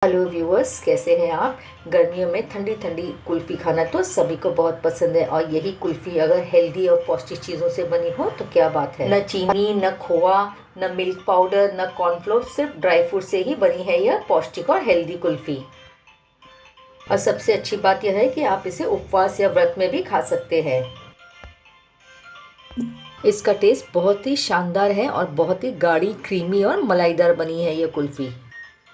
Hello viewers, कैसे हैं आप। गर्मियों में ठंडी ठंडी कुल्फ़ी खाना तो सभी को बहुत पसंद है। और यही कुल्फ़ी अगर हेल्दी और पौष्टिक चीज़ों से बनी हो तो क्या बात है। न चीनी, न खोआ, न मिल्क पाउडर, न कॉर्नफ्लोर, सिर्फ ड्राई फ्रूट से ही बनी है यह पौष्टिक और हेल्दी कुल्फ़ी। और सबसे अच्छी बात यह है कि आप इसे उपवास या व्रत में भी खा सकते हैं। इसका टेस्ट बहुत ही शानदार है और बहुत ही गाढ़ी, क्रीमी और मलाईदार बनी है यह कुल्फ़ी।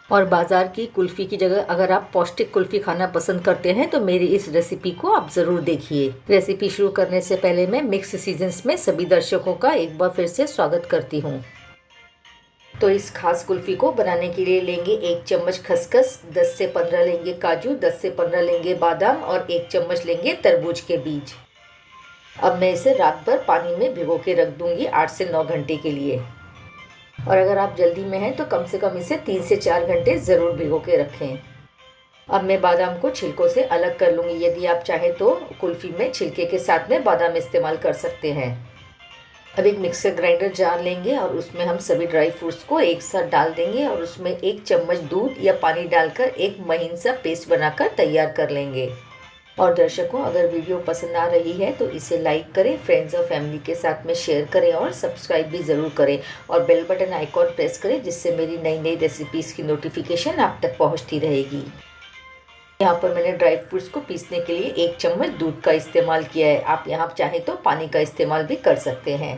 और बाज़ार की कुल्फ़ी की जगह अगर आप पौष्टिक कुल्फ़ी खाना पसंद करते हैं तो मेरी इस रेसिपी को आप ज़रूर देखिए। रेसिपी शुरू करने से पहले मैं मिक्स सीजन्स में सभी दर्शकों का एक बार फिर से स्वागत करती हूँ। तो इस खास कुल्फ़ी को बनाने के लिए लेंगे 1 चम्मच खसखस, 10 से 15 लेंगे काजू, 10 से 15 लेंगे बादाम और 1 चम्मच लेंगे तरबूज के बीज। अब मैं इसे रात भर पानी में भिगो के रख दूँगी 8 से 9 घंटे के लिए। और अगर आप जल्दी में हैं तो कम से कम इसे 3 से 4 घंटे ज़रूर भिगो के रखें। अब मैं बादाम को छिलकों से अलग कर लूँगी। यदि आप चाहें तो कुल्फ़ी में छिलके के साथ में बादाम इस्तेमाल कर सकते हैं। अब एक मिक्सर ग्राइंडर जार लेंगे और उसमें हम सभी ड्राई फ्रूट्स को एक साथ डाल देंगे और उसमें 1 चम्मच दूध या पानी डालकर एक महीन सा पेस्ट बनाकर तैयार कर लेंगे। और दर्शकों, अगर वीडियो पसंद आ रही है तो इसे लाइक करें, फ्रेंड्स और फैमिली के साथ में शेयर करें और सब्सक्राइब भी ज़रूर करें और बेल बटन आइकॉन प्रेस करें, जिससे मेरी नई नई रेसिपीज़ की नोटिफिकेशन आप तक पहुंचती रहेगी। यहाँ पर मैंने ड्राई फ्रूट्स को पीसने के लिए 1 चम्मच दूध का इस्तेमाल किया है। आप यहाँ चाहें तो पानी का इस्तेमाल भी कर सकते हैं।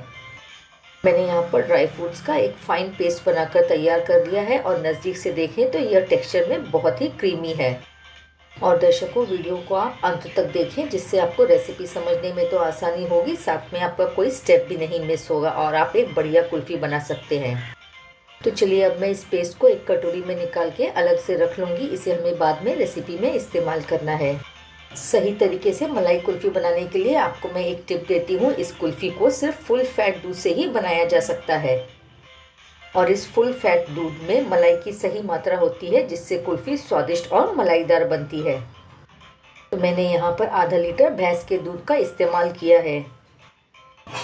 मैंने यहाँ पर ड्राई फ्रूट्स का एक फाइन पेस्ट बनाकर तैयार कर लिया है और नज़दीक से देखें तो यह टेक्स्चर में बहुत ही क्रीमी है। और दर्शकों, वीडियो को आप अंत तक देखें, जिससे आपको रेसिपी समझने में तो आसानी होगी, साथ में आपका कोई स्टेप भी नहीं मिस होगा और आप एक बढ़िया कुल्फ़ी बना सकते हैं। तो चलिए, अब मैं इस पेस्ट को एक कटोरी में निकाल के अलग से रख लूँगी। इसे हमें बाद में रेसिपी में इस्तेमाल करना है। सही तरीके से मलाई कुल्फ़ी बनाने के लिए आपको मैं एक टिप देती हूँ। इस कुल्फ़ी को सिर्फ फुल फैट दूध से ही बनाया जा सकता है और इस फुल फैट दूध में मलाई की सही मात्रा होती है, जिससे कुल्फ़ी स्वादिष्ट और मलाईदार बनती है। तो मैंने यहाँ पर आधा लीटर भैंस के दूध का इस्तेमाल किया है।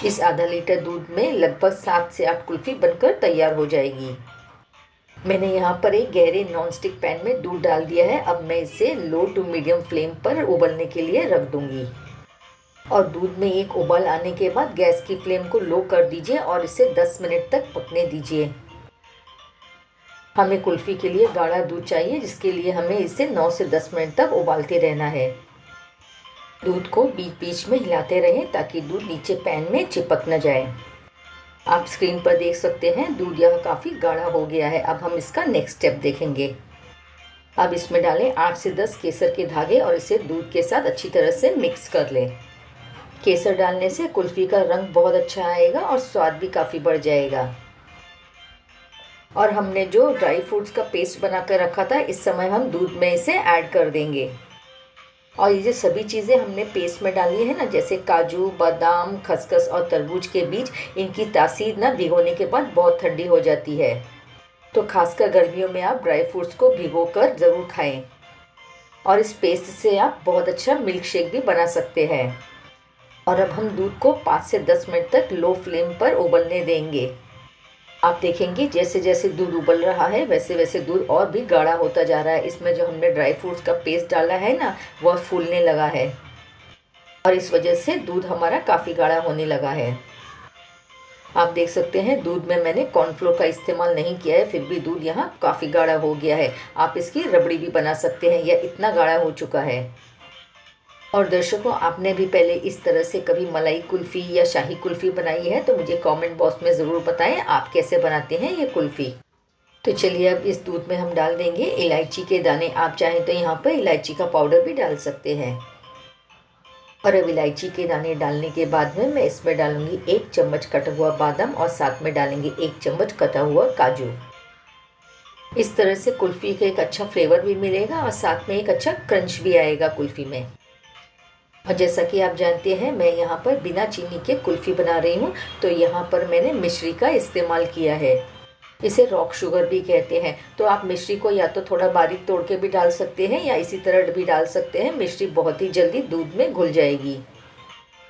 इस आधा लीटर दूध में लगभग 7 से 8 कुल्फ़ी बनकर तैयार हो जाएगी। मैंने यहाँ पर एक गहरे नॉनस्टिक पैन में दूध डाल दिया है। अब मैं इसे लो टू मीडियम फ्लेम पर उबलने के लिए रख दूँगी। और दूध में एक उबाल आने के बाद गैस की फ्लेम को लो कर दीजिए और इसे 10 मिनट तक पकने दीजिए। हमें कुल्फ़ी के लिए गाढ़ा दूध चाहिए, जिसके लिए हमें इसे 9 से 10 मिनट तक उबालते रहना है। दूध को बीच बीच में हिलाते रहें ताकि दूध नीचे पैन में चिपक न जाए। आप स्क्रीन पर देख सकते हैं दूध यह काफ़ी गाढ़ा हो गया है। अब हम इसका नेक्स्ट स्टेप देखेंगे। अब इसमें डालें 8 से 10 केसर के धागे और इसे दूध के साथ अच्छी तरह से मिक्स कर लें। केसर डालने से कुल्फ़ी का रंग बहुत अच्छा आएगा और स्वाद भी काफ़ी बढ़ जाएगा। और हमने जो ड्राई फ्रूट्स का पेस्ट बना कर रखा था, इस समय हम दूध में इसे ऐड कर देंगे। और ये जो सभी चीज़ें हमने पेस्ट में डाली है ना, जैसे काजू, बादाम, खसखस और तरबूज के बीज, इनकी तासीर ना भिगोने के बाद बहुत ठंडी हो जाती है। तो खासकर गर्मियों में आप ड्राई फ्रूट्स को भिगो कर ज़रूर खाएं। और इस पेस्ट से आप बहुत अच्छा मिल्क शेक भी बना सकते हैं। और अब हम दूध को 5 से 10 मिनट तक लो फ्लेम पर उबलने देंगे। आप देखेंगे जैसे जैसे दूध उबल रहा है वैसे वैसे दूध और भी गाढ़ा होता जा रहा है। इसमें जो हमने ड्राई फ्रूट्स का पेस्ट डाला है ना, वह फूलने लगा है और इस वजह से दूध हमारा काफ़ी गाढ़ा होने लगा है। आप देख सकते हैं दूध में मैंने कॉर्नफ्लोर का इस्तेमाल नहीं किया है, फिर भी दूध यहाँ काफ़ी गाढ़ा हो गया है। आप इसकी रबड़ी भी बना सकते हैं, यह इतना गाढ़ा हो चुका है। और दर्शकों, आपने भी पहले इस तरह से कभी मलाई कुल्फ़ी या शाही कुल्फ़ी बनाई है तो मुझे कमेंट बॉक्स में ज़रूर बताएं आप कैसे बनाते हैं ये कुल्फ़ी। तो चलिए, अब इस दूध में हम डाल देंगे इलायची के दाने। आप चाहें तो यहाँ पर इलायची का पाउडर भी डाल सकते हैं। और अब इलायची के दाने डालने के बाद में मैं इसमें डालूंगी 1 चम्मच कटा हुआ बादाम और साथ में डालेंगे 1 चम्मच कटा हुआ काजू। इस तरह से कुल्फ़ी का एक अच्छा फ्लेवर भी मिलेगा और साथ में एक अच्छा क्रंच भी आएगा कुल्फ़ी में। और जैसा कि आप जानते हैं, मैं यहाँ पर बिना चीनी के कुल्फ़ी बना रही हूँ, तो यहाँ पर मैंने मिश्री का इस्तेमाल किया है। इसे रॉक शुगर भी कहते हैं। तो आप मिश्री को या तो थोड़ा बारीक तोड़ के भी डाल सकते हैं या इसी तरह भी डाल सकते हैं। मिश्री बहुत ही जल्दी दूध में घुल जाएगी।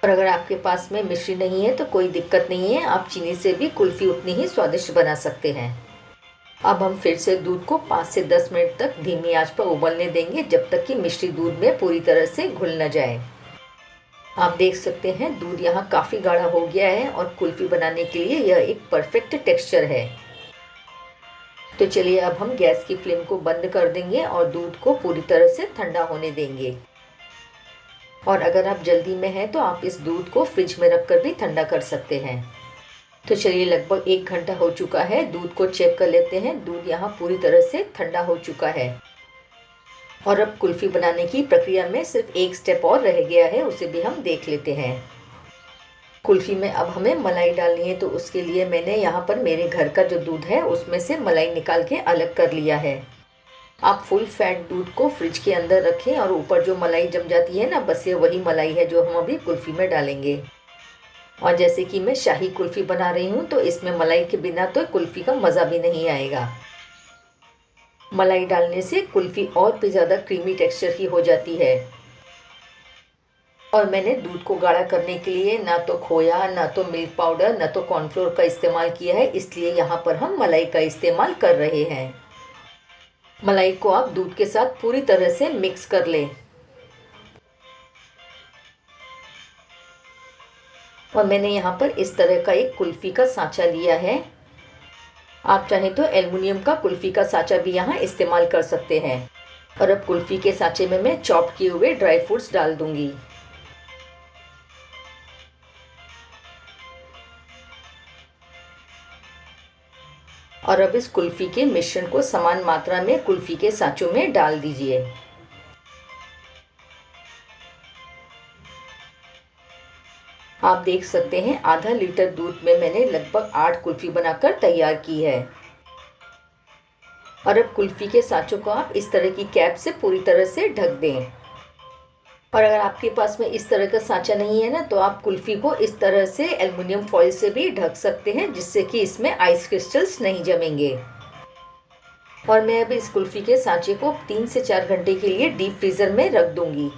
और अगर आपके पास में मिश्री नहीं है तो कोई दिक्कत नहीं है, आप चीनी से भी कुल्फ़ी उतनी ही स्वादिष्ट बना सकते हैं। अब हम फिर से दूध को 5 से 10 मिनट तक धीमी आंच पर उबलने देंगे, जब तक कि मिश्री दूध में पूरी तरह से घुल न जाए। आप देख सकते हैं दूध यहाँ काफ़ी गाढ़ा हो गया है और कुल्फ़ी बनाने के लिए यह एक परफेक्ट टेक्सचर है। तो चलिए अब हम गैस की फ्लेम को बंद कर देंगे और दूध को पूरी तरह से ठंडा होने देंगे। और अगर आप जल्दी में हैं तो आप इस दूध को फ्रिज में रख कर भी ठंडा कर सकते हैं। तो चलिए लगभग 1 घंटा हो चुका है, दूध को चेक कर लेते हैं। दूध यहाँ पूरी तरह से ठंडा हो चुका है और अब कुल्फ़ी बनाने की प्रक्रिया में सिर्फ एक स्टेप और रह गया है, उसे भी हम देख लेते हैं। कुल्फ़ी में अब हमें मलाई डालनी है, तो उसके लिए मैंने यहाँ पर मेरे घर का जो दूध है उसमें से मलाई निकाल के अलग कर लिया है। आप फुल फैट दूध को फ्रिज के अंदर रखें और ऊपर जो मलाई जम जाती है ना, बस ये वही मलाई है जो हम अभी कुल्फ़ी में डालेंगे। और जैसे कि मैं शाही कुल्फ़ी बना रही हूँ तो इसमें मलाई के बिना तो कुल्फ़ी का मज़ा भी नहीं आएगा। मलाई डालने से कुल्फ़ी और भी ज़्यादा क्रीमी टेक्सचर की हो जाती है। और मैंने दूध को गाढ़ा करने के लिए ना तो खोया, ना तो मिल्क पाउडर, ना तो कॉर्नफ्लोर का इस्तेमाल किया है, इसलिए यहाँ पर हम मलाई का इस्तेमाल कर रहे हैं। मलाई को आप दूध के साथ पूरी तरह से मिक्स कर लें। और मैंने यहाँ पर इस तरह का एक कुल्फ़ी का सांचा लिया है। आप चाहें तो एल्युमिनियम का कुल्फ़ी का सांचा भी यहाँ इस्तेमाल कर सकते हैं। और अब कुल्फ़ी के सांचे में मैं चॉप किए हुए ड्राई फ्रूट्स डाल दूंगी। और अब इस कुल्फ़ी के मिश्रण को समान मात्रा में कुल्फ़ी के सांचों में डाल दीजिए। आप देख सकते हैं आधा लीटर दूध में मैंने लगभग 8 कुल्फ़ी बनाकर तैयार की है। और अब कुल्फ़ी के सांचों को आप इस तरह की कैप से पूरी तरह से ढक दें। और अगर आपके पास में इस तरह का सांचा नहीं है ना, तो आप कुल्फ़ी को इस तरह से एल्युमिनियम फॉइल से भी ढक सकते हैं, जिससे कि इसमें आइस क्रिस्टल्स नहीं जमेंगे। और मैं अब इस कुल्फ़ी के सांचे को 3 से 4 घंटे के लिए डीप फ्रीज़र में रख दूंगी।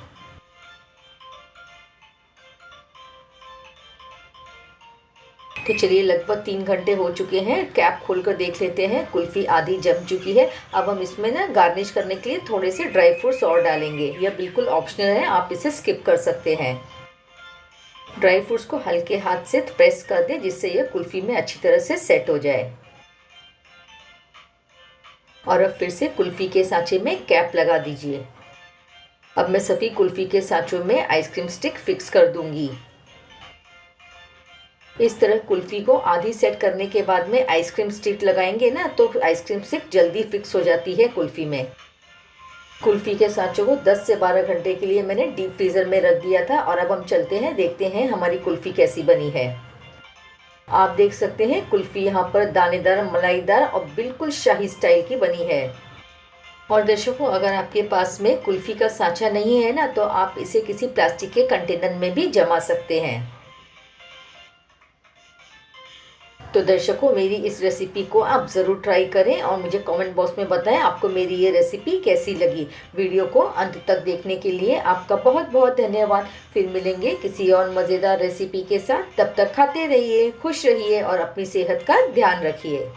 तो चलिए लगभग 3 घंटे हो चुके हैं। कैप खोलकर देख लेते हैं, कुल्फ़ी आधी जम चुकी है। अब हम इसमें ना गार्निश करने के लिए थोड़े से ड्राई फ्रूट्स और डालेंगे। यह बिल्कुल ऑप्शनल है, आप इसे स्किप कर सकते हैं। ड्राई फ्रूट्स को हल्के हाथ से प्रेस कर दें, जिससे यह कुल्फ़ी में अच्छी तरह से सेट हो जाए। और अब फिर से कुल्फ़ी के सांचे में कैप लगा दीजिए। अब मैं सभी कुल्फ़ी के सांचों में आइसक्रीम स्टिक फिक्स कर दूंगी। इस तरह कुल्फ़ी को आधी सेट करने के बाद में आइसक्रीम स्टिक लगाएंगे ना, तो आइसक्रीम स्टिक जल्दी फिक्स हो जाती है कुल्फ़ी में। कुल्फ़ी के सांचों को 10 से 12 घंटे के लिए मैंने डीप फ्रीज़र में रख दिया था। और अब हम चलते हैं, देखते हैं हमारी कुल्फ़ी कैसी बनी है। आप देख सकते हैं कुल्फ़ी यहाँ पर दानेदार, मलाईदार और बिल्कुल शाही स्टाइल की बनी है। और दर्शकों, अगर आपके पास में कुल्फ़ी का सांचा नहीं है ना, तो आप इसे किसी प्लास्टिक के कंटेनर में भी जमा सकते हैं। तो दर्शकों, मेरी इस रेसिपी को आप ज़रूर ट्राई करें और मुझे कमेंट बॉक्स में बताएं आपको मेरी ये रेसिपी कैसी लगी। वीडियो को अंत तक देखने के लिए आपका बहुत बहुत धन्यवाद। फिर मिलेंगे किसी और मज़ेदार रेसिपी के साथ। तब तक खाते रहिए, खुश रहिए और अपनी सेहत का ध्यान रखिए।